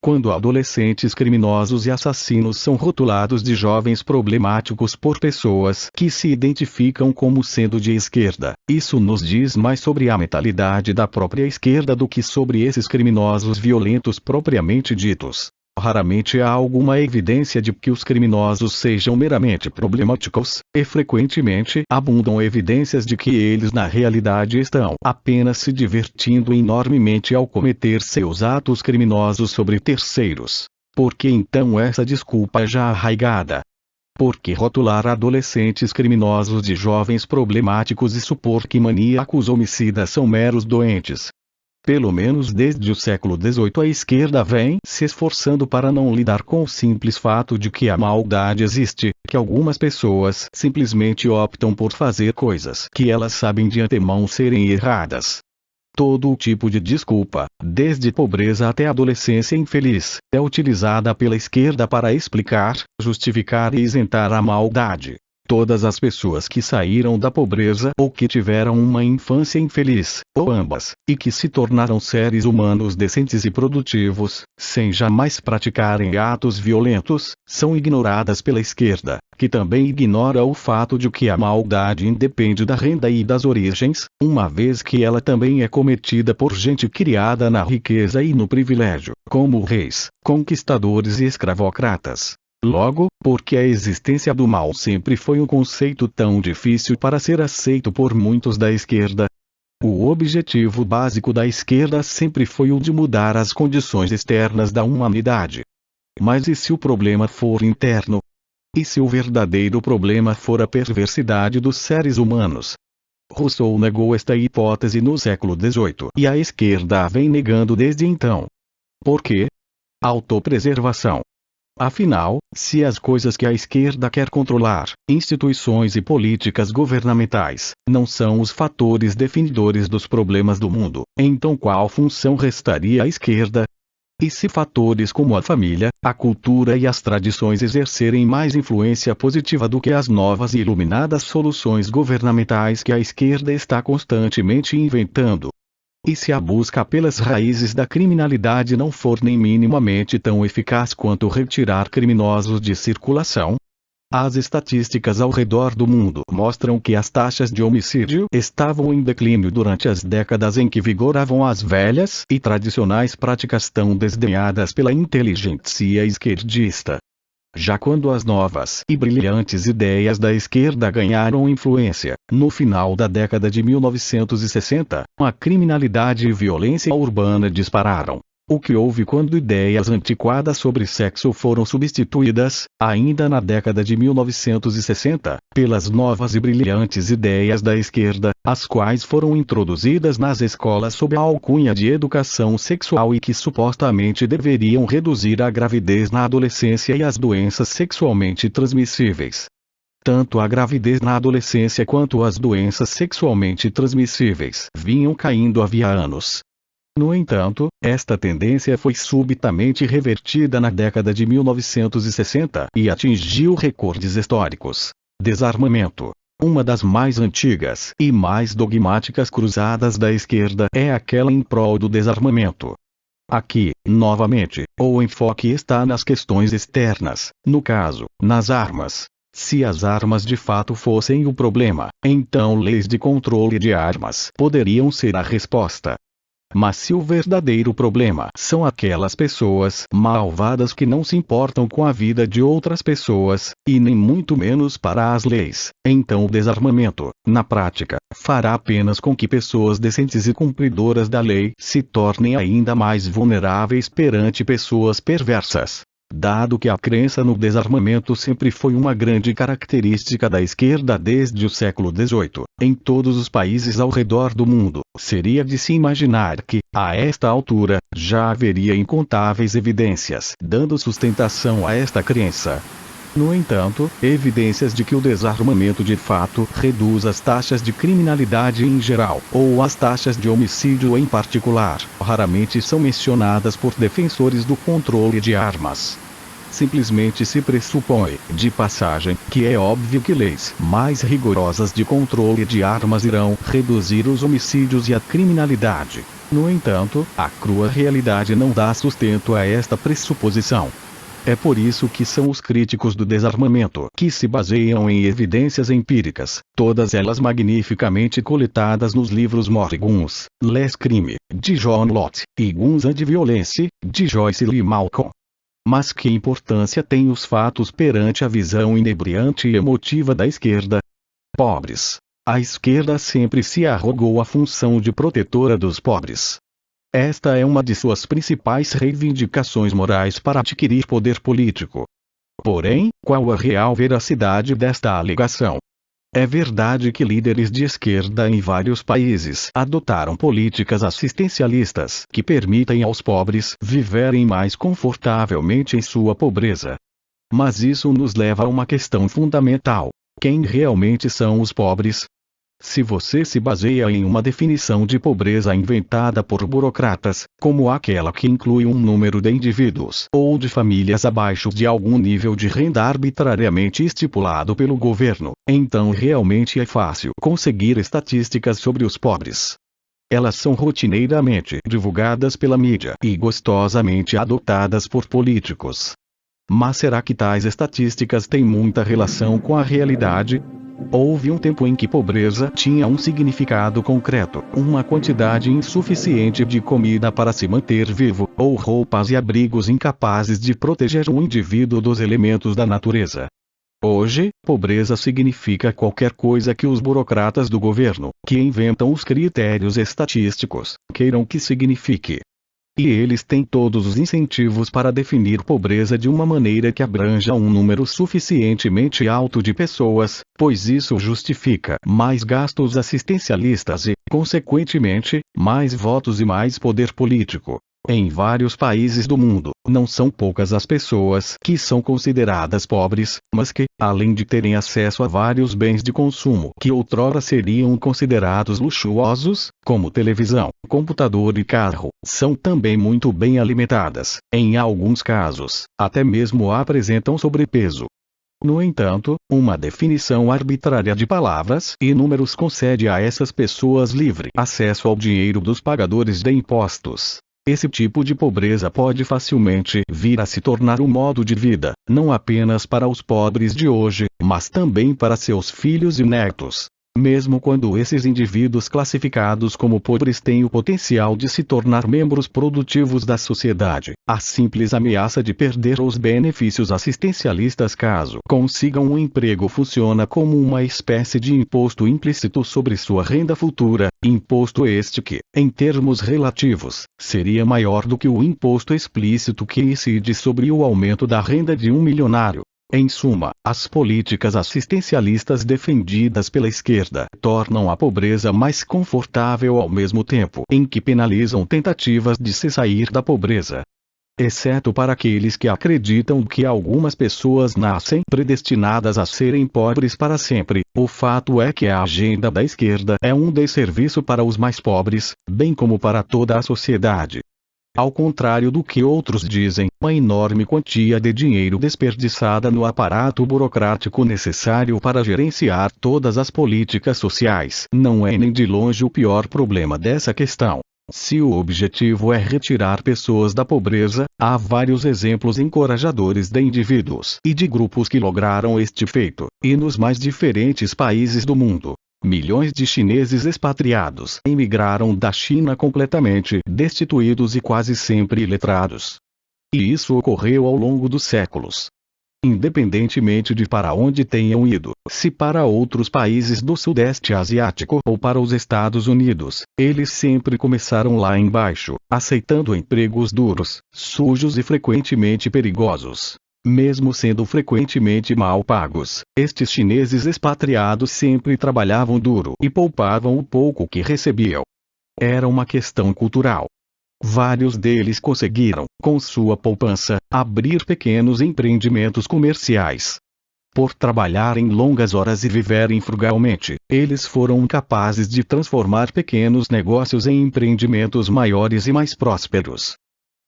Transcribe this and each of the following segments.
quando adolescentes criminosos e assassinos são rotulados de jovens problemáticos por pessoas que se identificam como sendo de esquerda, isso nos diz mais sobre a mentalidade da própria esquerda do que sobre esses criminosos violentos propriamente ditos. Raramente há alguma evidência de que os criminosos sejam meramente problemáticos, e frequentemente abundam evidências de que eles na realidade estão apenas se divertindo enormemente ao cometer seus atos criminosos sobre terceiros. Por que então essa desculpa é já arraigada? Por que rotular adolescentes criminosos de jovens problemáticos e supor que maníacos homicidas são meros doentes? Pelo menos desde o século XVIII a esquerda vem se esforçando para não lidar com o simples fato de que a maldade existe, que algumas pessoas simplesmente optam por fazer coisas que elas sabem de antemão serem erradas. Todo o tipo de desculpa, desde pobreza até adolescência infeliz, é utilizada pela esquerda para explicar, justificar e isentar a maldade. Todas as pessoas que saíram da pobreza ou que tiveram uma infância infeliz, ou ambas, e que se tornaram seres humanos decentes e produtivos, sem jamais praticarem atos violentos, são ignoradas pela esquerda, que também ignora o fato de que a maldade independe da renda e das origens, uma vez que ela também é cometida por gente criada na riqueza e no privilégio, como reis, conquistadores e escravocratas. Logo, porque a existência do mal sempre foi um conceito tão difícil para ser aceito por muitos da esquerda. O objetivo básico da esquerda sempre foi o de mudar as condições externas da humanidade. Mas e se o problema for interno? E se o verdadeiro problema for a perversidade dos seres humanos? Rousseau negou esta hipótese no século XVIII e a esquerda a vem negando desde então. Por quê? Autopreservação. Afinal, se as coisas que a esquerda quer controlar, instituições e políticas governamentais, não são os fatores definidores dos problemas do mundo, então qual função restaria à esquerda? E se fatores como a família, a cultura e as tradições exercerem mais influência positiva do que as novas e iluminadas soluções governamentais que a esquerda está constantemente inventando? E se a busca pelas raízes da criminalidade não for nem minimamente tão eficaz quanto retirar criminosos de circulação? As estatísticas ao redor do mundo mostram que as taxas de homicídio estavam em declínio durante as décadas em que vigoravam as velhas e tradicionais práticas tão desdenhadas pela inteligentsia esquerdista. Já quando as novas e brilhantes ideias da esquerda ganharam influência, no final da década de 1960, a criminalidade e violência urbana dispararam. O que houve quando ideias antiquadas sobre sexo foram substituídas, ainda na década de 1960, pelas novas e brilhantes ideias da esquerda, as quais foram introduzidas nas escolas sob a alcunha de educação sexual e que supostamente deveriam reduzir a gravidez na adolescência e as doenças sexualmente transmissíveis. Tanto a gravidez na adolescência quanto as doenças sexualmente transmissíveis vinham caindo havia anos. No entanto, esta tendência foi subitamente revertida na década de 1960 e atingiu recordes históricos. Desarmamento. Uma das mais antigas e mais dogmáticas cruzadas da esquerda é aquela em prol do desarmamento. Aqui, novamente, o enfoque está nas questões externas, no caso, nas armas. Se as armas de fato fossem o problema, então leis de controle de armas poderiam ser a resposta. Mas se o verdadeiro problema são aquelas pessoas malvadas que não se importam com a vida de outras pessoas, e nem muito menos para as leis, então o desarmamento, na prática, fará apenas com que pessoas decentes e cumpridoras da lei se tornem ainda mais vulneráveis perante pessoas perversas. Dado que a crença no desarmamento sempre foi uma grande característica da esquerda desde o século XVIII, em todos os países ao redor do mundo, seria de se imaginar que, a esta altura, já haveria incontáveis evidências dando sustentação a esta crença. No entanto, evidências de que o desarmamento de fato reduz as taxas de criminalidade em geral, ou as taxas de homicídio em particular, raramente são mencionadas por defensores do controle de armas. Simplesmente se pressupõe, de passagem, que é óbvio que leis mais rigorosas de controle de armas irão reduzir os homicídios e a criminalidade. No entanto, a crua realidade não dá sustento a esta pressuposição. É por isso que são os críticos do desarmamento que se baseiam em evidências empíricas, todas elas magnificamente coletadas nos livros Morguns, Les Crimes, de John Locke, e Guns and Violence, de Joyce Lee Malcolm. Mas que importância têm os fatos perante a visão inebriante e emotiva da esquerda? Pobres. A esquerda sempre se arrogou a função de protetora dos pobres. Esta é uma de suas principais reivindicações morais para adquirir poder político. Porém, qual a real veracidade desta alegação? É verdade que líderes de esquerda em vários países adotaram políticas assistencialistas que permitem aos pobres viverem mais confortavelmente em sua pobreza. Mas isso nos leva a uma questão fundamental: quem realmente são os pobres? Se você se baseia em uma definição de pobreza inventada por burocratas, como aquela que inclui um número de indivíduos ou de famílias abaixo de algum nível de renda arbitrariamente estipulado pelo governo, então realmente é fácil conseguir estatísticas sobre os pobres. Elas são rotineiramente divulgadas pela mídia e gostosamente adotadas por políticos. Mas será que tais estatísticas têm muita relação com a realidade? Houve um tempo em que pobreza tinha um significado concreto, uma quantidade insuficiente de comida para se manter vivo, ou roupas e abrigos incapazes de proteger um indivíduo dos elementos da natureza. Hoje, pobreza significa qualquer coisa que os burocratas do governo, que inventam os critérios estatísticos, queiram que signifique. E eles têm todos os incentivos para definir pobreza de uma maneira que abranja um número suficientemente alto de pessoas, pois isso justifica mais gastos assistencialistas e, consequentemente, mais votos e mais poder político. Em vários países do mundo, não são poucas as pessoas que são consideradas pobres, mas que, além de terem acesso a vários bens de consumo que outrora seriam considerados luxuosos, como televisão, computador e carro, são também muito bem alimentadas. Em alguns casos, até mesmo apresentam sobrepeso. No entanto, uma definição arbitrária de palavras e números concede a essas pessoas livre acesso ao dinheiro dos pagadores de impostos. Esse tipo de pobreza pode facilmente vir a se tornar um modo de vida, não apenas para os pobres de hoje, mas também para seus filhos e netos. Mesmo quando esses indivíduos classificados como pobres têm o potencial de se tornar membros produtivos da sociedade, a simples ameaça de perder os benefícios assistencialistas caso consigam um emprego funciona como uma espécie de imposto implícito sobre sua renda futura, imposto este que, em termos relativos, seria maior do que o imposto explícito que incide sobre o aumento da renda de um milionário. Em suma, as políticas assistencialistas defendidas pela esquerda tornam a pobreza mais confortável ao mesmo tempo em que penalizam tentativas de se sair da pobreza. Exceto para aqueles que acreditam que algumas pessoas nascem predestinadas a serem pobres para sempre, o fato é que a agenda da esquerda é um desserviço para os mais pobres, bem como para toda a sociedade. Ao contrário do que outros dizem, uma enorme quantia de dinheiro desperdiçada no aparato burocrático necessário para gerenciar todas as políticas sociais não é nem de longe o pior problema dessa questão. Se o objetivo é retirar pessoas da pobreza, há vários exemplos encorajadores de indivíduos e de grupos que lograram este feito, e nos mais diferentes países do mundo. Milhões de chineses expatriados emigraram da China completamente destituídos e quase sempre iletrados. E isso ocorreu ao longo dos séculos. Independentemente de para onde tenham ido, se para outros países do Sudeste Asiático ou para os Estados Unidos, eles sempre começaram lá embaixo, aceitando empregos duros, sujos e frequentemente perigosos. Mesmo sendo frequentemente mal pagos, estes chineses expatriados sempre trabalhavam duro e poupavam o pouco que recebiam. Era uma questão cultural. Vários deles conseguiram, com sua poupança, abrir pequenos empreendimentos comerciais. Por trabalharem longas horas e viverem frugalmente, eles foram capazes de transformar pequenos negócios em empreendimentos maiores e mais prósperos.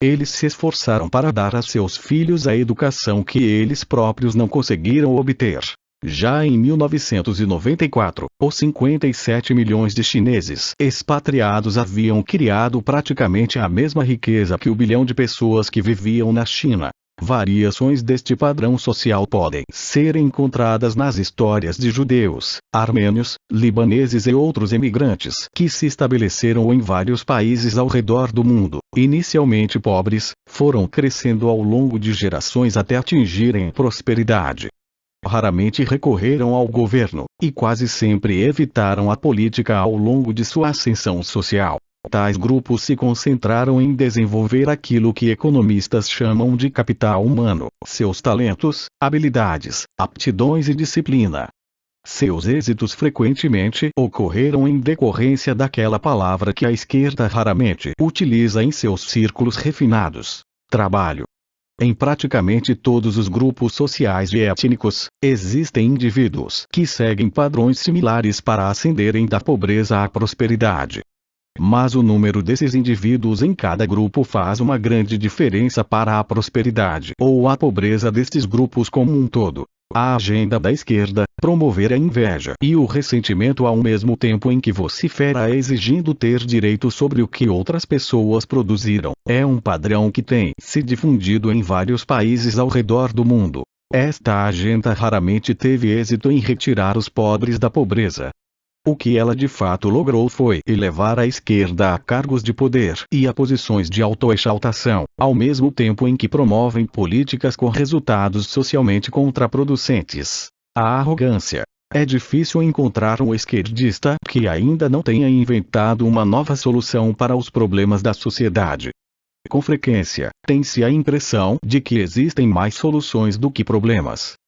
Eles se esforçaram para dar a seus filhos a educação que eles próprios não conseguiram obter. Já em 1994, os 57 milhões de chineses expatriados haviam criado praticamente a mesma riqueza que o bilhão de pessoas que viviam na China. Variações deste padrão social podem ser encontradas nas histórias de judeus, armênios, libaneses e outros emigrantes que se estabeleceram em vários países ao redor do mundo. Inicialmente pobres, foram crescendo ao longo de gerações até atingirem prosperidade. Raramente recorreram ao governo, e quase sempre evitaram a política ao longo de sua ascensão social. Tais grupos se concentraram em desenvolver aquilo que economistas chamam de capital humano, seus talentos, habilidades, aptidões e disciplina. Seus êxitos frequentemente ocorreram em decorrência daquela palavra que a esquerda raramente utiliza em seus círculos refinados: trabalho. Em praticamente todos os grupos sociais e étnicos, existem indivíduos que seguem padrões similares para ascenderem da pobreza à prosperidade. Mas o número desses indivíduos em cada grupo faz uma grande diferença para a prosperidade ou a pobreza destes grupos como um todo. A agenda da esquerda, promover a inveja e o ressentimento ao mesmo tempo em que vocifera exigindo ter direito sobre o que outras pessoas produziram, é um padrão que tem se difundido em vários países ao redor do mundo. Esta agenda raramente teve êxito em retirar os pobres da pobreza. O que ela de fato logrou foi elevar a esquerda a cargos de poder e a posições de autoexaltação, ao mesmo tempo em que promovem políticas com resultados socialmente contraproducentes. A arrogância. É difícil encontrar um esquerdista que ainda não tenha inventado uma nova solução para os problemas da sociedade. Com frequência, tem-se a impressão de que existem mais soluções do que problemas.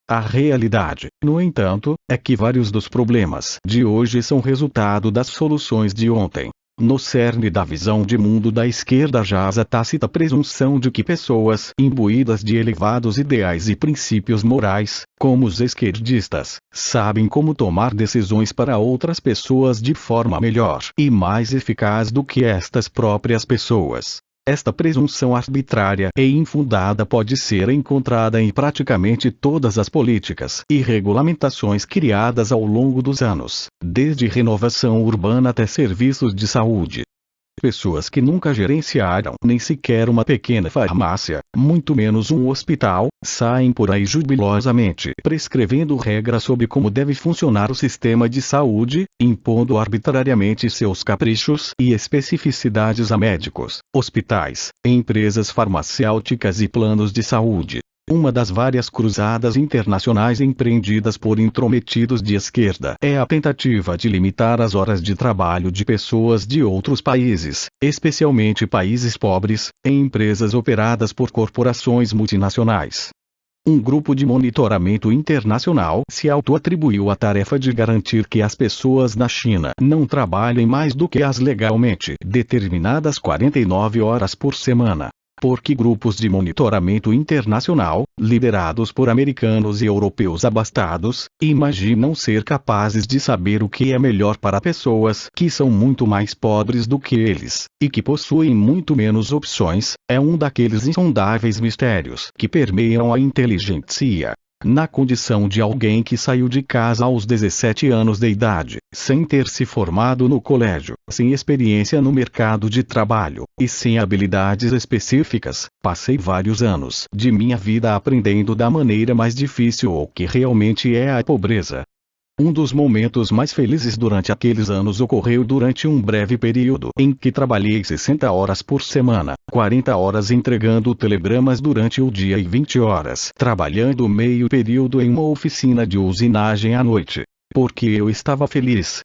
A realidade, no entanto, é que vários dos problemas de hoje são resultado das soluções de ontem. No cerne da visão de mundo da esquerda jaz a tácita presunção de que pessoas imbuídas de elevados ideais e princípios morais, como os esquerdistas, sabem como tomar decisões para outras pessoas de forma melhor e mais eficaz do que estas próprias pessoas. Esta presunção arbitrária e infundada pode ser encontrada em praticamente todas as políticas e regulamentações criadas ao longo dos anos, desde renovação urbana até serviços de saúde. Pessoas que nunca gerenciaram nem sequer uma pequena farmácia, muito menos um hospital, saem por aí jubilosamente prescrevendo regras sobre como deve funcionar o sistema de saúde, impondo arbitrariamente seus caprichos e especificidades a médicos, hospitais, empresas farmacêuticas e planos de saúde. Uma das várias cruzadas internacionais empreendidas por intrometidos de esquerda é a tentativa de limitar as horas de trabalho de pessoas de outros países, especialmente países pobres, em empresas operadas por corporações multinacionais. Um grupo de monitoramento internacional se auto-atribuiu a tarefa de garantir que as pessoas na China não trabalhem mais do que as legalmente determinadas 49 horas por semana. Porque grupos de monitoramento internacional, liderados por americanos e europeus abastados, imaginam ser capazes de saber o que é melhor para pessoas que são muito mais pobres do que eles, e que possuem muito menos opções, é um daqueles insondáveis mistérios que permeiam a inteligência. Na condição de alguém que saiu de casa aos 17 anos de idade, sem ter se formado no colégio, sem experiência no mercado de trabalho, e sem habilidades específicas, passei vários anos de minha vida aprendendo da maneira mais difícil o que realmente é a pobreza. Um dos momentos mais felizes durante aqueles anos ocorreu durante um breve período em que trabalhei 60 horas por semana, 40 horas entregando telegramas durante o dia e 20 horas trabalhando meio período em uma oficina de usinagem à noite. Porque eu estava feliz.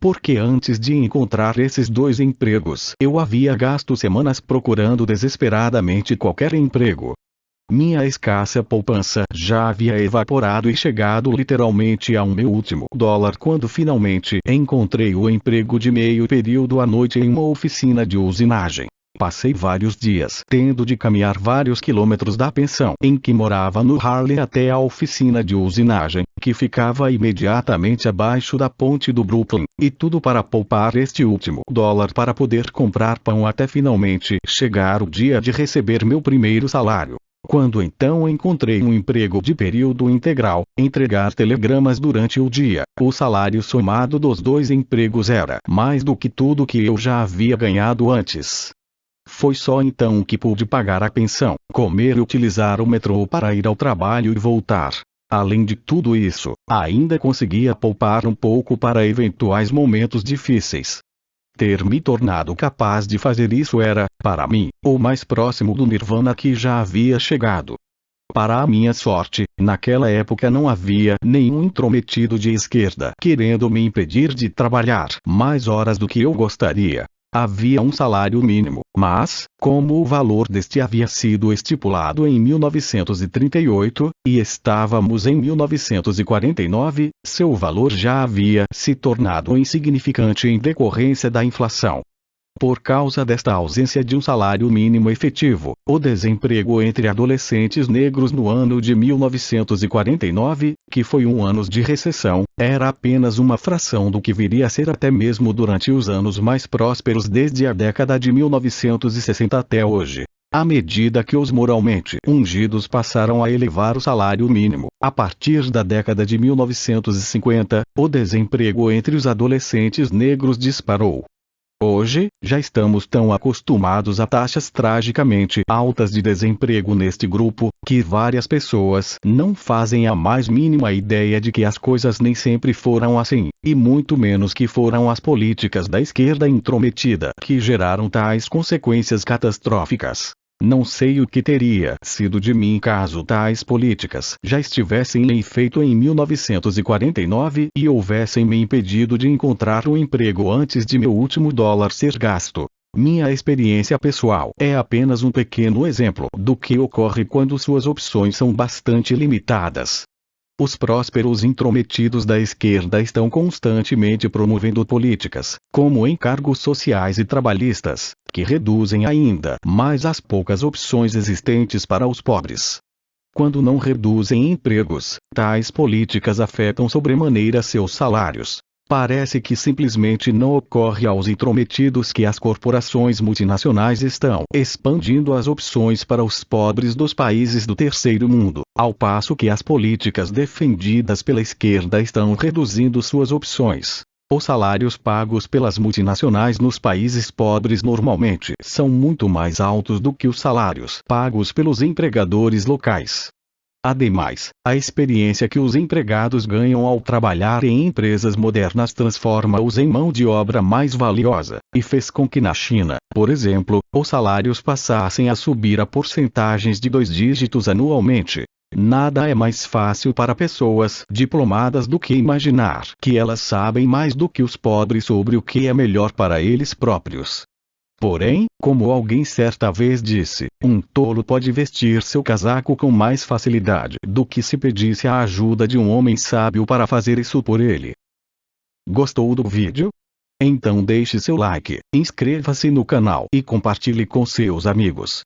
Porque antes de encontrar esses dois empregos, eu havia gasto semanas procurando desesperadamente qualquer emprego. Minha escassa poupança já havia evaporado e chegado literalmente ao meu último dólar quando finalmente encontrei o emprego de meio período à noite em uma oficina de usinagem. Passei vários dias tendo de caminhar vários quilômetros da pensão em que morava no Harlem até a oficina de usinagem, que ficava imediatamente abaixo da ponte do Brooklyn, e tudo para poupar este último dólar para poder comprar pão até finalmente chegar o dia de receber meu primeiro salário. Quando então encontrei um emprego de período integral, entregar telegramas durante o dia, o salário somado dos dois empregos era mais do que tudo que eu já havia ganhado antes. Foi só então que pude pagar a pensão, comer e utilizar o metrô para ir ao trabalho e voltar. Além de tudo isso, ainda conseguia poupar um pouco para eventuais momentos difíceis. Ter me tornado capaz de fazer isso era, para mim, o mais próximo do nirvana que já havia chegado. Para a minha sorte, naquela época não havia nenhum intrometido de esquerda querendo me impedir de trabalhar mais horas do que eu gostaria. Havia um salário mínimo, mas, como o valor deste havia sido estipulado em 1938, e estávamos em 1949, seu valor já havia se tornado insignificante em decorrência da inflação. Por causa desta ausência de um salário mínimo efetivo, o desemprego entre adolescentes negros no ano de 1949, que foi um ano de recessão, era apenas uma fração do que viria a ser até mesmo durante os anos mais prósperos desde a década de 1960 até hoje. À medida que os moralmente ungidos passaram a elevar o salário mínimo, a partir da década de 1950, o desemprego entre os adolescentes negros disparou. Hoje, já estamos tão acostumados a taxas tragicamente altas de desemprego neste grupo, que várias pessoas não fazem a mais mínima ideia de que as coisas nem sempre foram assim, e muito menos que foram as políticas da esquerda intrometida que geraram tais consequências catastróficas. Não sei o que teria sido de mim caso tais políticas já estivessem em efeito em 1949 e houvessem me impedido de encontrar um emprego antes de meu último dólar ser gasto. Minha experiência pessoal é apenas um pequeno exemplo do que ocorre quando suas opções são bastante limitadas. Os prósperos intrometidos da esquerda estão constantemente promovendo políticas, como encargos sociais e trabalhistas, que reduzem ainda mais as poucas opções existentes para os pobres. Quando não reduzem empregos, tais políticas afetam sobremaneira seus salários. Parece que simplesmente não ocorre aos intrometidos que as corporações multinacionais estão expandindo as opções para os pobres dos países do terceiro mundo, ao passo que as políticas defendidas pela esquerda estão reduzindo suas opções. Os salários pagos pelas multinacionais nos países pobres normalmente são muito mais altos do que os salários pagos pelos empregadores locais. Ademais, a experiência que os empregados ganham ao trabalhar em empresas modernas transforma-os em mão de obra mais valiosa, e fez com que na China, por exemplo, os salários passassem a subir a porcentagens de 2 dígitos anualmente. Nada é mais fácil para pessoas diplomadas do que imaginar que elas sabem mais do que os pobres sobre o que é melhor para eles próprios. Porém, como alguém certa vez disse, um tolo pode vestir seu casaco com mais facilidade do que se pedisse a ajuda de um homem sábio para fazer isso por ele. Gostou do vídeo? Então deixe seu like, inscreva-se no canal e compartilhe com seus amigos.